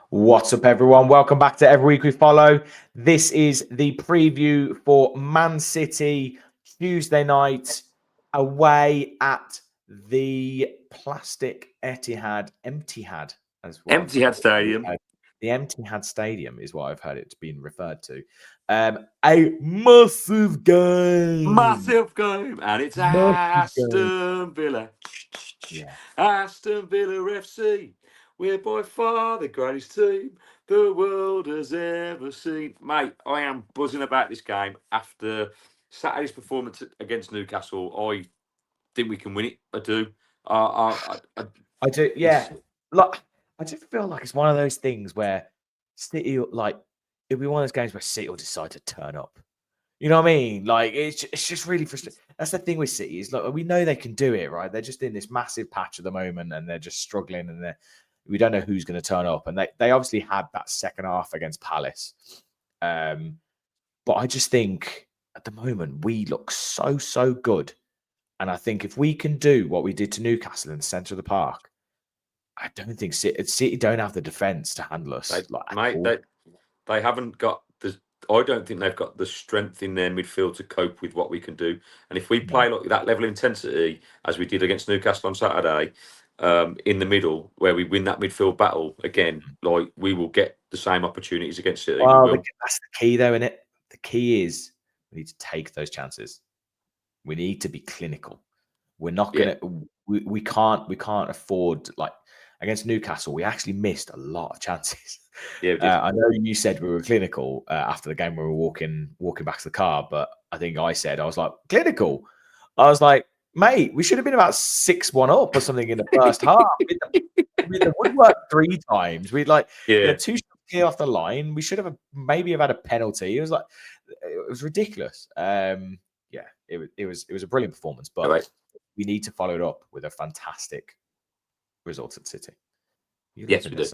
What's up, everyone? Welcome back to Every Week We Follow. This is the preview for Man City Tuesday night away at the plastic Etihad, Etihad, as well. Etihad Stadium. The Etihad Stadium is what I've heard it's been referred to. A massive game. And it's Aston Villa. Yeah. Aston Villa FC. We're by far the greatest team the world has ever seen. Mate, I am buzzing about this game. After Saturday's performance against Newcastle, I think we can win it. I do. I do, yeah. Like, I just feel like it's one of those things where City, like, it'll be one of those games where City will decide to turn up. You know what I mean? Like, it's just really frustrating. That's the thing with City is, like, we know they can do it, right? They're just in this massive patch at the moment, and they're just struggling, and we don't know who's going to turn up. And they obviously had that second half against Palace, but I just think at the moment we look so good. And I think if we can do what we did to Newcastle in the centre of the park, I don't think City don't have the defence to handle us. They haven't got the. I don't think they've got the strength in their midfield to cope with what we can do. And if we play like that level of intensity as we did against Newcastle on Saturday, in the middle where we win that midfield battle again, like we will get the same opportunities against City. Well, that's the key, though, isn't it? The key is we need to take those chances. We need to be clinical. We're not gonna. Yeah. We can't afford, like, against Newcastle. We actually missed a lot of chances. Yeah, I know you said we were clinical after the game. We were walking back to the car, but I think I was like, clinical. I was like, mate, we should have been about 6-1 up or something in the first half. We worked 3 times. We had 2 shots clear off the line. We should have maybe had a penalty. It was ridiculous. It was a brilliant performance, but we need to follow it up with a fantastic result at City. Yes, we do.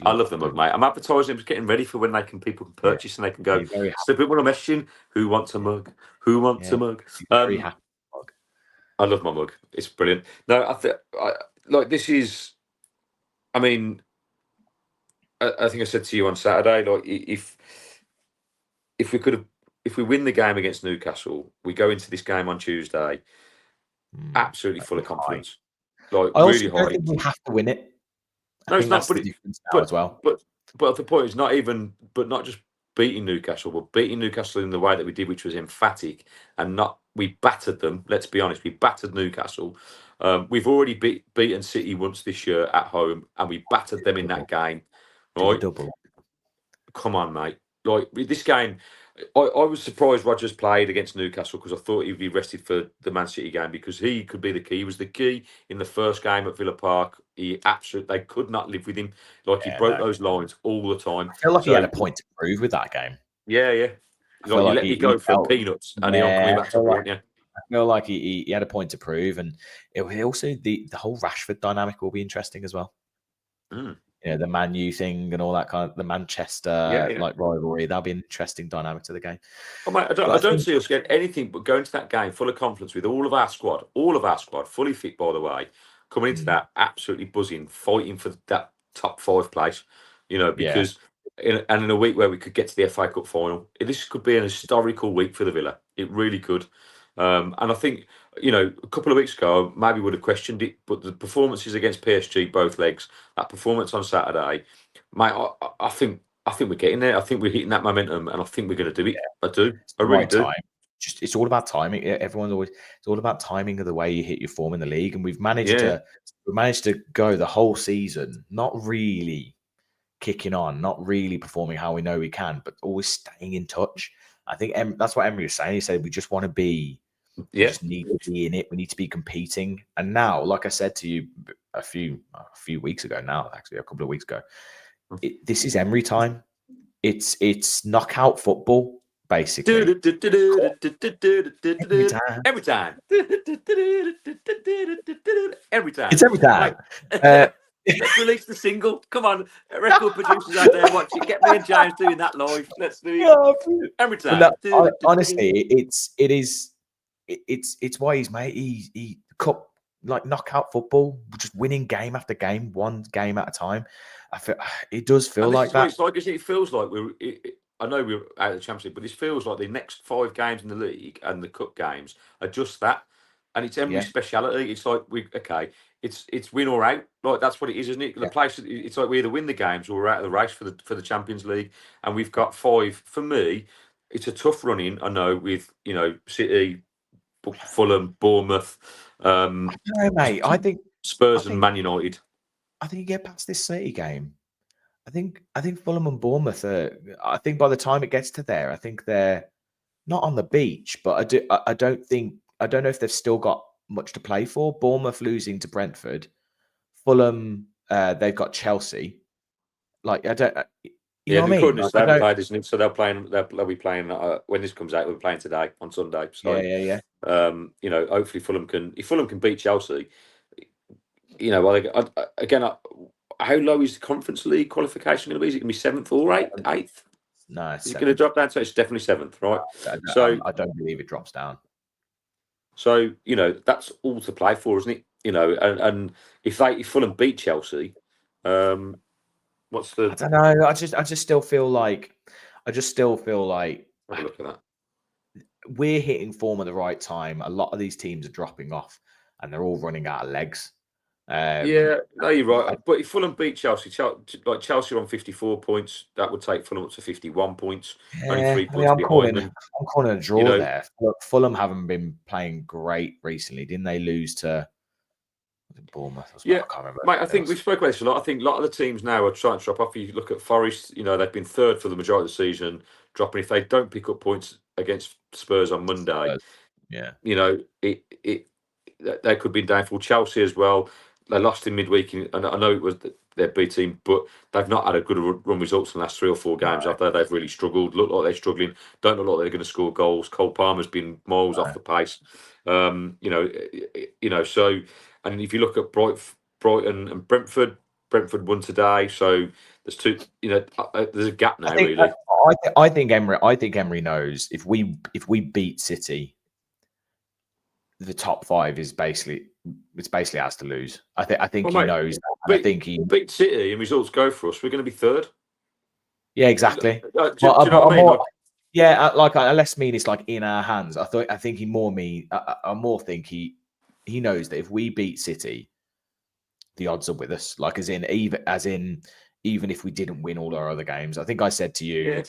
I love the mug, mate. I'm advertising. I'm getting ready for when people can purchase and they can go. So people are messaging, who wants a mug? Who wants a mug? Very happy mug. I love my mug. It's brilliant. No, this is. I mean, I think I said to you on Saturday, like if we win the game against Newcastle, we go into this game on Tuesday absolutely full of confidence. Like, I really high. Think we have to win it. No, it's not. But as well. But the point is not just beating Newcastle, but beating Newcastle in the way that we did, which was emphatic, and we battered them. Let's be honest, we battered Newcastle. We've already beaten City once this year at home, and we battered them in that game. Right? Double. Come on, mate. Like this game, I was surprised Rodgers played against Newcastle because I thought he'd be rested for the Man City game because he could be the key. He was the key in the first game at Villa Park. They could not live with him. He broke those lines all the time. I feel like he had a point to prove with that game. Yeah. You let me go for peanuts, and he'll coming back to point. Yeah. I feel like he had a point to prove, and it also the whole Rashford dynamic will be interesting as well. The Man U thing and all that kind of the Manchester rivalry. That'll be an interesting dynamic to the game. Oh, mate, I don't see us getting anything but going to that game full of confidence with all of our squad, fully fit, by the way, coming into that absolutely buzzing, fighting for that top 5 place. Because in a week where we could get to the FA Cup final, this could be an historical week for the Villa. It really could. And I think, a couple of weeks ago, maybe would have questioned it, but the performances against PSG, both legs, that performance on Saturday, mate, I think we're getting there. I think we're hitting that momentum, and I think we're going to do it. I do. I really do. It's all about timing. It's all about timing of the way you hit your form in the league, and we've managed to go the whole season not really kicking on, not really performing how we know we can, but always staying in touch. I think that's what Emery was saying. He said we just want to be. We just need to be in it. We need to be competing. And now, like I said to you a few weeks ago now, actually a couple of weeks ago, this is Emery time. It's knockout football, basically. Every time. It's every time. Let's release the single. Come on, record producers out there watching. Get me and James doing that live. Let's do it every time. Honestly, it's why he's made. He cup like knockout football, just winning game after game, one game at a time. I feel it does feel And this like is what that. it's like, isn't it? It feels like I know we're out of the Championship, but it feels like the next 5 games in the league and the cup games are just that. And it's Emery's speciality. It's like it's win or out. Like that's what it is, isn't it? The place. It's like we either win the games or we're out of the race for the Champions League. And we've got 5. For me, it's a tough run in. I know with City, Fulham, Bournemouth, No, mate. I think Spurs and Man United. I think you get past this City game. I think Fulham and Bournemouth are. I think by the time it gets to there, I think they're not on the beach, but I don't know if they've still got much to play for. Bournemouth losing to Brentford, Fulham, they've got Chelsea. Like I don't, you know what I mean? Like, Like, they haven't played, isn't it? So they'll be playing when this comes out. We're playing today on Sunday. So yeah. hopefully if Fulham can beat Chelsea, again, how low is the Conference League qualification going to be? Is it going to be 7th or 8th? No, it's going to drop down. So it's definitely 7th, right? I don't believe it drops down. So that's all to play for, isn't it? And if Fulham beat Chelsea, what's the? I don't know. I just still feel like have a look at that. We're hitting form at the right time. A lot of these teams are dropping off, and they're all running out of legs. No, you're right. But if Fulham beat Chelsea, Chelsea are on 54 points, that would take Fulham up to 51 points. Only 3 points behind them. I'm calling a draw there. Fulham haven't been playing great recently. Didn't they lose to Bournemouth? I can't remember. Mate, I think we spoke about this a lot. I think a lot of the teams now are trying to drop off. You look at Forest, they've been 3rd for the majority of the season, dropping. If they don't pick up points against Spurs on Monday, they could be in downfall. Chelsea as well. They lost in midweek, and I know it was their B team, but they've not had a good run results in the last 3 or 4 games. After they've really struggled. Look like they're struggling. Don't look like they're going to score goals. Cole Palmer's been miles off the pace. So, and if you look at Brighton and Brentford won today. So there's 2. There's a gap now. Really, I think Emery knows if we beat City, the top 5 is basically ours to lose. I think he knows that. I think he beat City and results go for us. We're going to be 3rd. Yeah, exactly. Do you know what I mean? Like I less mean it's like in our hands. I think he more mean. I more think he knows that if we beat City, the odds are with us. Like as in even if we didn't win all our other games. I think I said to you,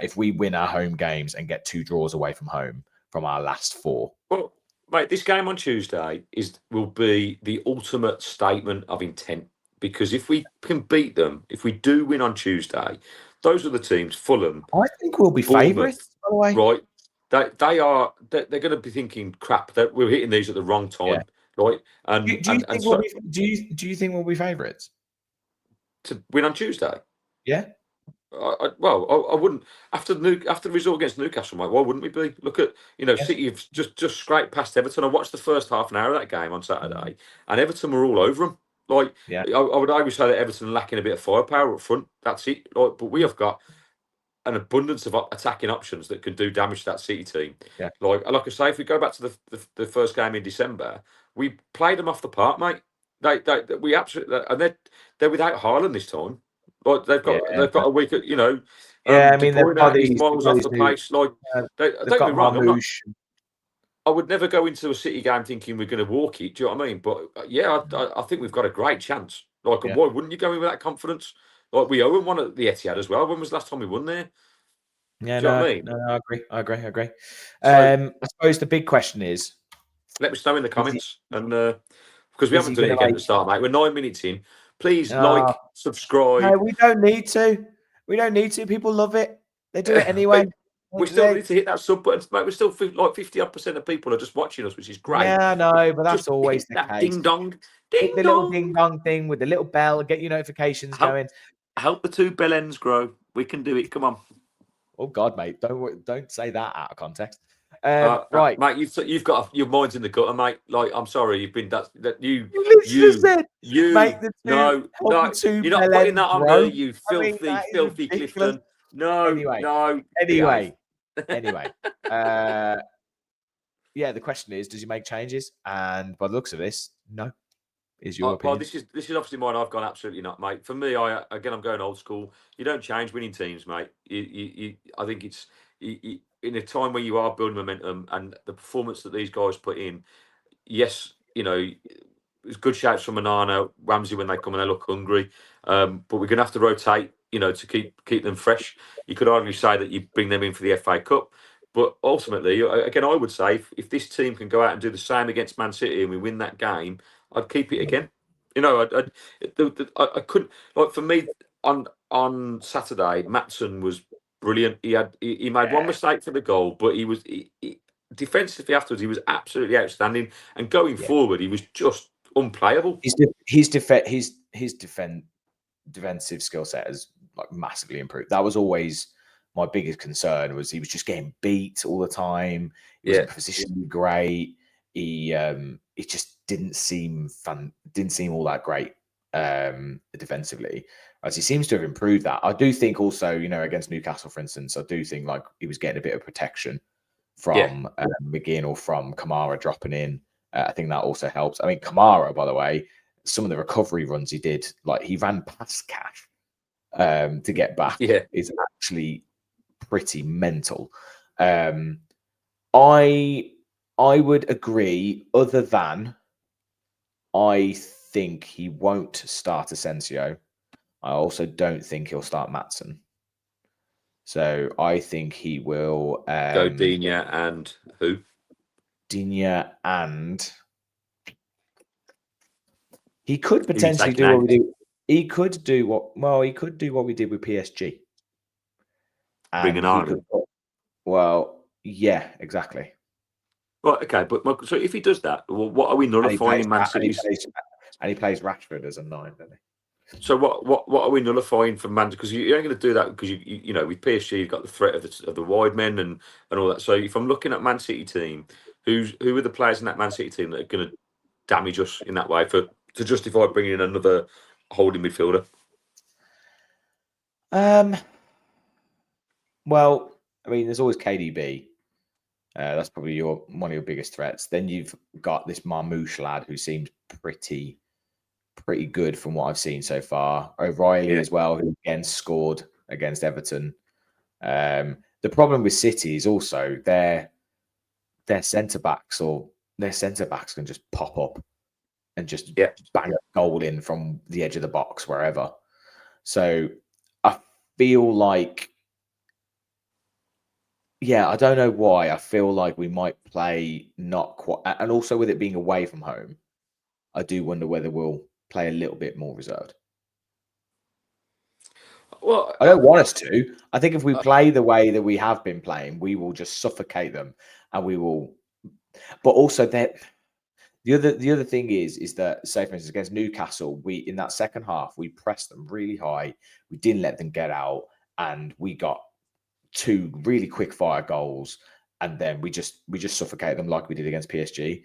if we win our home games and get 2 draws away from home from our last 4. Well, mate, this game on Tuesday will be the ultimate statement of intent, because if we can beat them, if we do win on Tuesday, those are the teams. Fulham, I think we'll be favourites. By the way, right? They're going to be thinking, crap, that we're hitting these at the wrong time, right? And do you think we'll be favourites to win on Tuesday? Yeah. I wouldn't after the result against Newcastle, mate. Why wouldn't we be? Look at City have just scraped past Everton. I watched the first half an hour of that game on Saturday, and Everton were all over them. Like, I would always say that Everton are lacking a bit of firepower up front. That's it. Like, but we have got an abundance of attacking options that can do damage to that City team. Yeah. Like I say, if we go back to the first game in December, we played them off the park, mate. We absolutely, and they're without Haaland this time. Like they've got a week, I mean, they've got these miles off the pace. Like, don't get me wrong, I would never go into a City game thinking we're going to walk it. Do you know what I mean? But I think we've got a great chance. Like, why wouldn't you go in with that confidence? Like, we owe them one at the Etihad as well. When was the last time we won there? Yeah, do you know what I mean? No, I agree. I suppose the big question is, let me know in the comments, and because we haven't done it again at the start, mate. We're 9 minutes in. Please like, subscribe. No, we don't need to. People love it. They do it anyway. We still need to hit that sub button, mate. We're still like 50% of people are just watching us, which is great. Yeah, I know, but that's just always the case. Ding dong, hit the little ding dong thing with the little bell. Get your notifications going. Help the 2 bell ends grow. We can do it. Come on. Oh God, mate! Don't say that out of context. Right, mate. You've got your mind's in the gutter, mate. Like, I'm sorry, you've been that you said make the 2. No, you're not putting that on me, you filthy Clifton. No, Anyway. Yeah, the question is, does he make changes? And by the looks of this, No, is your Well, opinion? this is obviously mine. I've gone absolutely not, mate. For me, I'm going old school. You don't change winning teams, mate. I think it's in a time where you are building momentum and the performance that these guys put in. Yes, it's good shouts from Manana, Ramsey when they come and they look hungry. But we're going to have to rotate, to keep them fresh. You could argue say that you bring them in for the FA Cup, but ultimately, again, I would say if this team can go out and do the same against Man City and we win that game, I'd keep it again. I couldn't, like, for me on Saturday. Matson was brilliant. He made one mistake for the goal, but he defensively afterwards he was absolutely outstanding. And going forward, he was just unplayable. His defensive skill set has like massively improved. That was always my biggest concern, was he was just getting beat all the time. He wasn't positionally great. He just didn't seem all that great defensively. As he seems to have improved that. I do think also, against Newcastle, for instance, I do think like he was getting a bit of protection from McGinn or from Kamara dropping in. I think that also helps. I mean, Kamara, by the way, some of the recovery runs he did, like he ran past Cash to get back, is actually pretty mental. I would agree, other than I think he won't start Asensio. I also don't think he'll start Matson. So I think he will go Digne and who? Digne, and he could potentially do what we do. He could do what we did with PSG. Bring an Ireland. Yeah, exactly. Well, okay, but so if he does that, well, what are we nullifying in Man City's? And he plays Rashford as a 9, doesn't he? So what are we nullifying for Man? Because you ain't going to do that because you know with PSG you've got the threat of the wide men and all that. So if I'm looking at Man City team, who are the players in that Man City team that are going to damage us in that way to justify bringing in another holding midfielder? Well, I mean, there's always KDB. That's probably one of your biggest threats. Then you've got this Marmouche lad who seems pretty good from what I've seen so far. O'Reilly as well, who again scored against Everton. The problem with City is also their centre backs can just pop up and just bang a goal in from the edge of the box wherever. So I feel like, I don't know why. I feel like we might play not quite, and also with it being away from home, I do wonder whether we'll play a little bit more reserved. Well, I don't want us to. I think if we play the way that we have been playing, we will just suffocate them, and we will. But also that the other thing is that, say for instance against Newcastle, we in that second half we pressed them really high. We didn't let them get out, and we got 2 really quick fire goals, and then we just suffocate them like we did against PSG.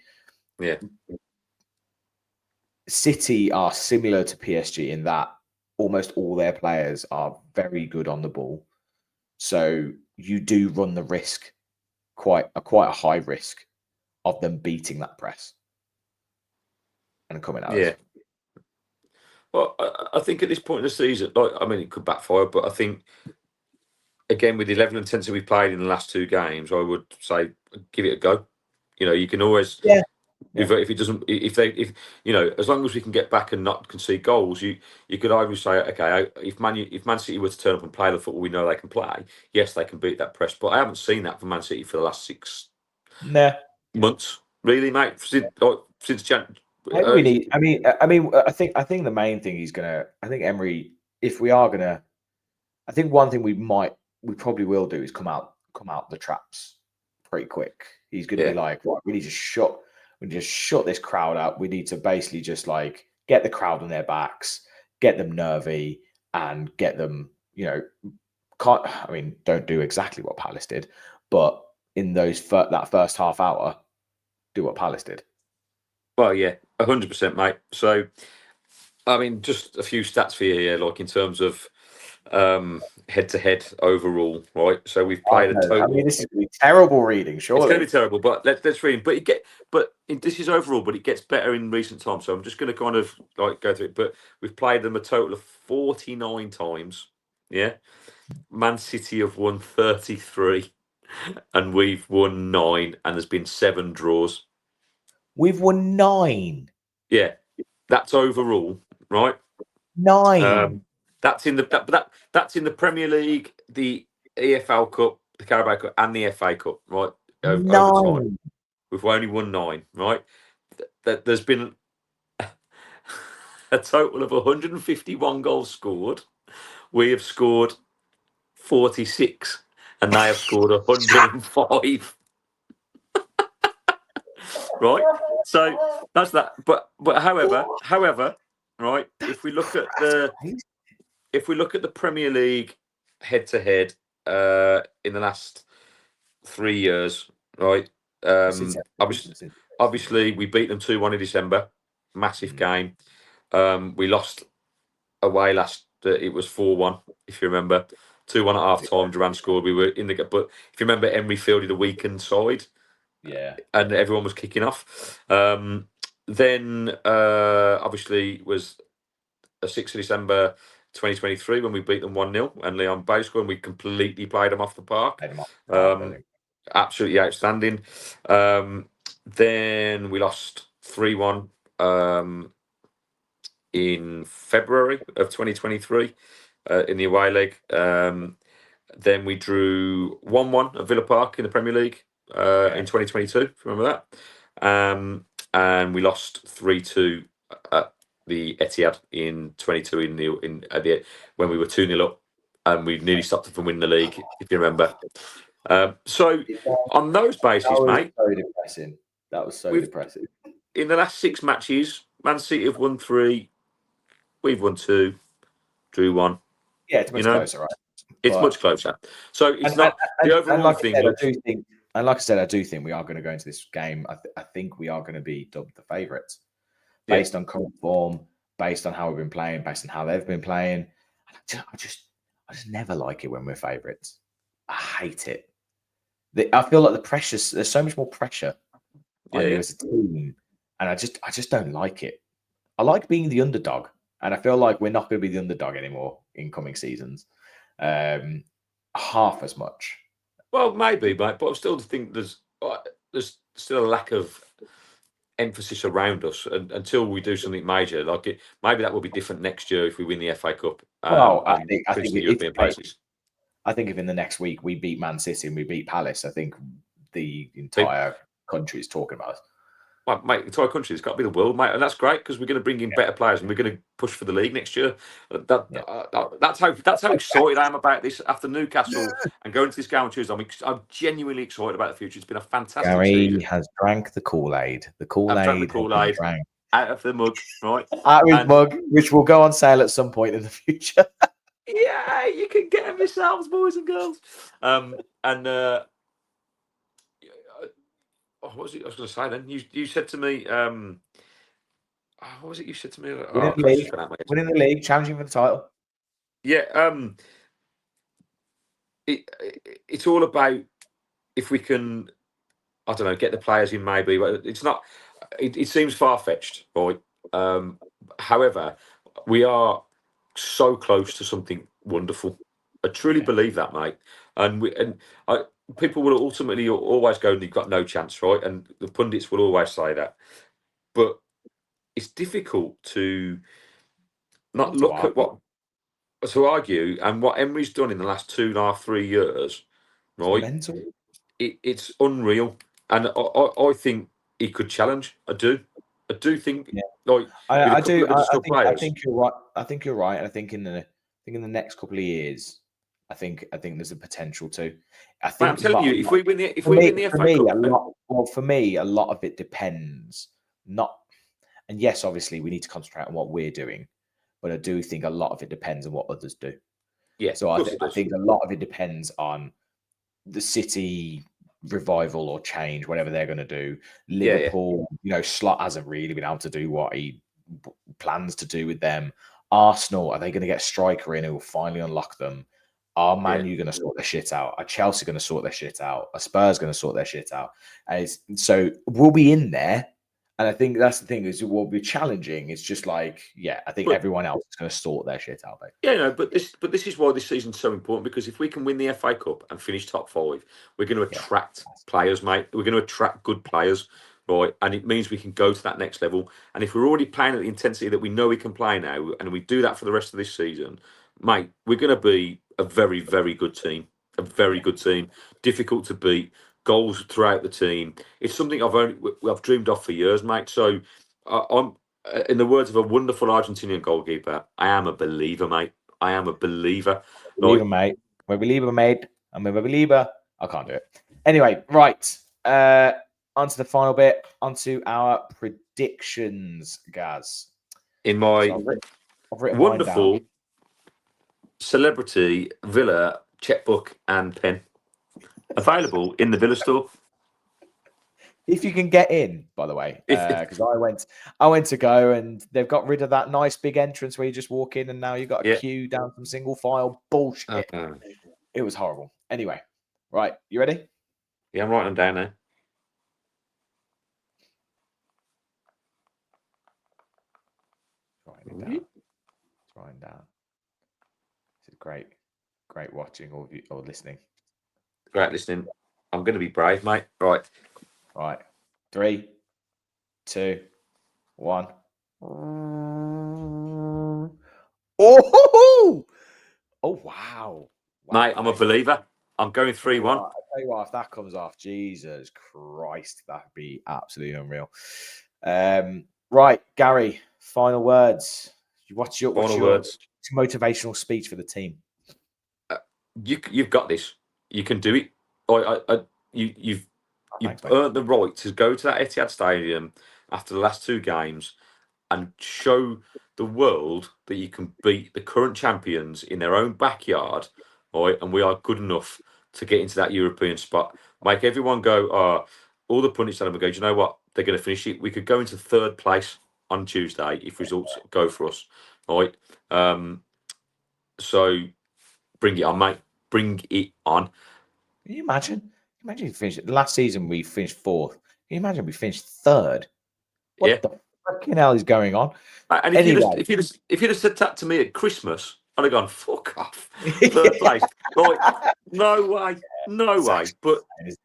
Yeah. City are similar to PSG in that almost all their players are very good on the ball. So you do run the risk, quite a high risk, of them beating that press and coming out. Yeah. Well, I think at this point in the season, it could backfire, but I think again with the level of intensity we played in the last 2 games, I would say give it a go. You can always if it doesn't, if as long as we can get back and not concede goals, you could either say, okay, if Man City were to turn up and play the football we know they can play, yes, they can beat that press. But I haven't seen that from Man City for the last 6 months, really, mate. Since Jan. We need. I think the main thing I think Emery, if we are gonna, I think one thing we probably will do is come out the traps pretty quick. He's going to be like, right, we need to shut this crowd up. We need to basically just like get the crowd on their backs, get them nervy, and get them, don't do exactly what Palace did, but in that first half hour, do what Palace did. Well, yeah, 100%, mate. So, I mean, just a few stats for you here, like in terms of head-to-head overall, right? So we've I played a know. I total. mean, this is gonna be terrible reading, It's going to surely. be terrible, but let's read. This is overall, but it gets better in recent times. So I'm just going to kind of like go through it. But we've played them a total of 49 times. Yeah, Man City have won 33, and we've won 9, and there's been 7 draws. We've won 9. Yeah, that's overall, right? 9. That's in that's in the Premier League, the EFL Cup, the Carabao Cup, and the FA Cup, right? Over time, 9. we've only won 9, right? There's been a total of 151 goals scored. We have scored 46, and they have scored 105. Right? So that's that. But however, right? If we look at the Premier League head to head in the last 3 years, right? Obviously we beat them 2-1 in December. Massive game. We lost away last. It was 4-1, if you remember. 2-1 at half time. Duran scored. We were in the. But if you remember, Emery fielded a weakened side. Yeah. And everyone was kicking off. Then obviously was a 6th of December 2023 when we beat them 1-0 and Leon Bay scored and we completely played them off the park. Absolutely outstanding. Then we lost 3-1 in February of 2023 in the away leg. Then we drew 1-1 at Villa Park in the Premier League in 2022, if you remember that. And we lost 3-2 at the Etihad in 22 when we were 2-0 up, and we nearly stopped them from winning the league, if you remember. So on those bases, mate, so depressing. That was so depressing. In the last 6 matches, Man City have won 3, we've won 2, drew 1. Yeah, it's much closer, right? It's much closer. So it's not the overall thing. Like I said, I do think we are going to go into this game. I think we are going to be dubbed the favourites based on current form, based on how we've been playing, based on how they've been playing. I just never like it when we're favourites. I hate it. I feel like there's so much more pressure on you as a team, and I just don't like it. I like being the underdog, and I feel like we're not going to be the underdog anymore in coming seasons. Half as much. Well, maybe, but I still think there's still a lack of emphasis around us until we do something major. Maybe that will be different next year if we win the FA Cup. Well, I think the European places. I think if in the next week we beat Man City and we beat Palace, I think the entire country is talking about us. Well, mate, the entire country, it's got to be the world, mate, and that's great because we're going to bring in better players and we're going to push for the league next year. That's how excited I am about this after Newcastle and going to this game on Tuesday. I'm genuinely excited about the future. It's been a fantastic season. Gary has drank the Kool-Aid. I've drank the Kool-Aid out of the mug, right? Out of his mug, which will go on sale at some point in the future. Yeah, you can get them yourselves, boys and girls. What was it I was going to say then? You said to me, what was it you said to me? Winning the league, challenging for the title. Yeah, it's all about if we can, I don't know, get the players in maybe. It's not, it seems far-fetched, right? However, we are so close to something wonderful. I truly believe that, mate. People will ultimately always go, "You've got no chance," right? And the pundits will always say that. But it's difficult to not look at what to argue and what Emery's done in the last 2.5, 3 years, right? It's unreal, and I think he could challenge. I do think. I think you're right. I think you're right. And I think in the next couple of years, I think there's a potential to. I think I'm telling you, if we win the FA Cup, for me, a lot of it depends. And yes, obviously, we need to concentrate on what we're doing, but I do think a lot of it depends on what others do. Yeah. So I think a lot of it depends on the City revival or change, whatever they're going to do. Liverpool, Slot hasn't really been able to do what he plans to do with them. Arsenal, are they going to get a striker in who will finally unlock them? Are Man U going to sort their shit out? Are Chelsea going to sort their shit out? Are Spurs going to sort their shit out? So we'll be in there. And I think that's the thing, is it will be challenging. It's just like, I think everyone else is going to sort their shit out. Babe. Yeah, no, but this is why this season's so important, because if we can win the FA Cup and finish top 5, we're going to attract players, mate. We're going to attract good players, right? And it means we can go to that next level. And if we're already playing at the intensity that we know we can play now, and we do that for the rest of this season, mate, we're going to be a very, very good team. A very good team. Difficult to beat. Goals throughout the team. It's something I've dreamed of for years, mate. So I'm, in the words of a wonderful Argentinian goalkeeper, I am a believer, mate. I am a believer. Believer, mate. We're a believer, mate. I'm a believer. I can't do it. Anyway, right. On to the final bit. Onto our predictions, Gaz. In my I've written wonderful celebrity Villa checkbook and pen, available in the Villa store. If you can get in, by the way, because I went to go and they've got rid of that nice big entrance where you just walk in and now you've got a queue down some single file bullshit. It was horrible. Anyway, right, you ready? Yeah, I'm writing them down now. Writing down. This is great watching or listening. Great listening. I'm going to be brave, mate. Right. 3, 2, 1. Oh wow. Mate, I'm a believer. I'm going 3-1. I'll tell you what, if that comes off, Jesus Christ, that'd be absolutely unreal. Right, Gary, final words. What's your motivational speech for the team? You've got this. You can do it. You've earned the right to go to that Etihad Stadium after the last 2 games and show the world that you can beat the current champions in their own backyard, right? And we are good enough to get into that European spot. Make everyone go, all the pundits tell them, go, do you know what? They're going to finish it. We could go into 3rd place on Tuesday if results go for us, right? So bring it on, mate. Bring it on. Can you imagine? Imagine you finished last season. We finished 4th. Can you imagine we finished 3rd? What the fucking hell is going on? And if you'd have said that to me at Christmas, I'd have gone, fuck off. 3rd place. Like, no way. But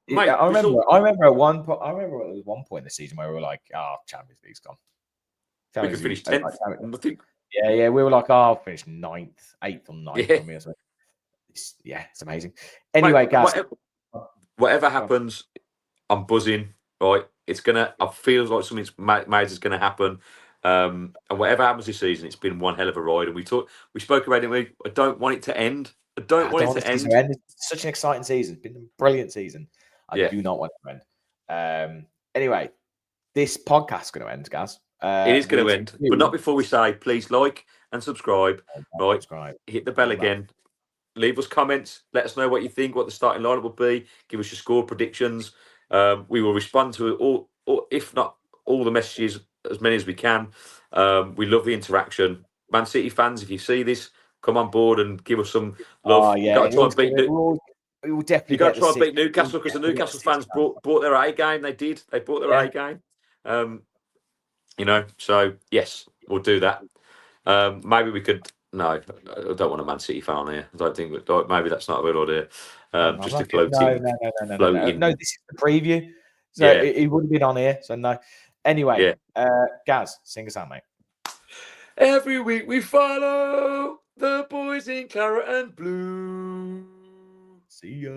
mate, I remember at one point. I remember it was one point in the season where we were like, Champions League's gone. We could finish 10th. Yeah. We were like, I'll finish 9th, 8th or 9th. It's amazing. Anyway, guys. Whatever happens, I'm buzzing. Right, I feel like something major is gonna happen. And whatever happens this season, it's been one hell of a ride. And we spoke about it. I don't want it to end. I don't want it to end. It's such an exciting season. It's been a brilliant season. I do not want it to end. Anyway, this podcast is going to end, guys. It is going to end, but not before we say, please like and subscribe. Hit the bell again. Leave us comments. Let us know what you think, what the starting lineup will be. Give us your score predictions. We will respond to all, if not all the messages, as many as we can. We love the interaction. Man City fans, if you see this, come on board and give us some love. You've got to try and beat Newcastle, because the Newcastle fans brought their A game. They did. They brought their A game. So yes, we'll do that. Maybe we could. No, I don't want a Man City fan on here. I don't think. Maybe that's not a good idea. Just a floating. No, this is the preview. So he would have been on here. So no. Anyway, Gaz, sing us out, mate. Every week we follow the boys in claret and blue. See ya.